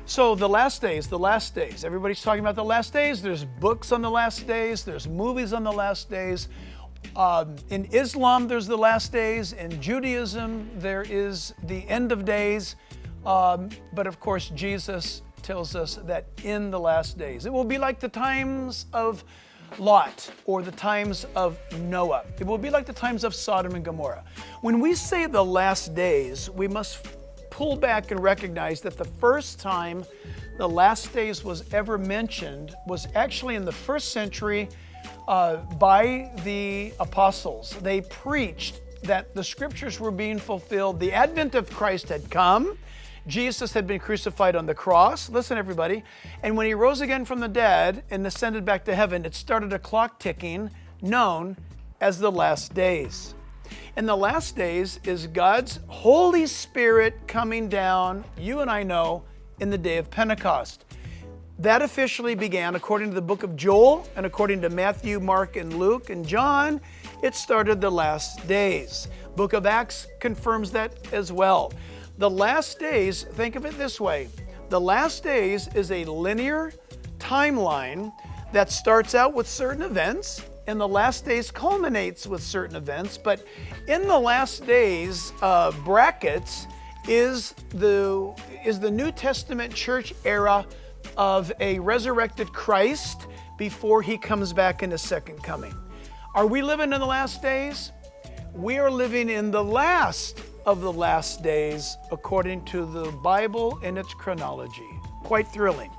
So the last days, the last days. Everybody's talking about the last days. There's books on the last days. There's movies on the last days. In Islam, there's the last days. In Judaism, there is the end of days. But of course, Jesus tells us that in the last days, it will be like the times of Lot or the times of Noah. It will be like the times of Sodom and Gomorrah. When we say the last days, we must pull back and recognize that the first time the last days was ever mentioned was actually in the first century by the apostles. They preached that the scriptures were being fulfilled. The advent of Christ had come. Jesus had been crucified on the cross. Listen, everybody. And when he rose again from the dead and ascended back to heaven, it started a clock ticking known as the last days. And the last days is God's Holy Spirit coming down, you and I know, in the day of Pentecost. That officially began according to the book of Joel and according to Matthew, Mark, and Luke and John. It started the last days. Book of Acts confirms that as well. The last days, think of it this way. The last days is a linear timeline that starts out with certain events, and the last days culminates with certain events. But in the last days brackets is the New Testament church era of a resurrected Christ before he comes back in his second coming. Are we living in the last days? We are living in the last of the last days according to the Bible and its chronology. Quite thrilling.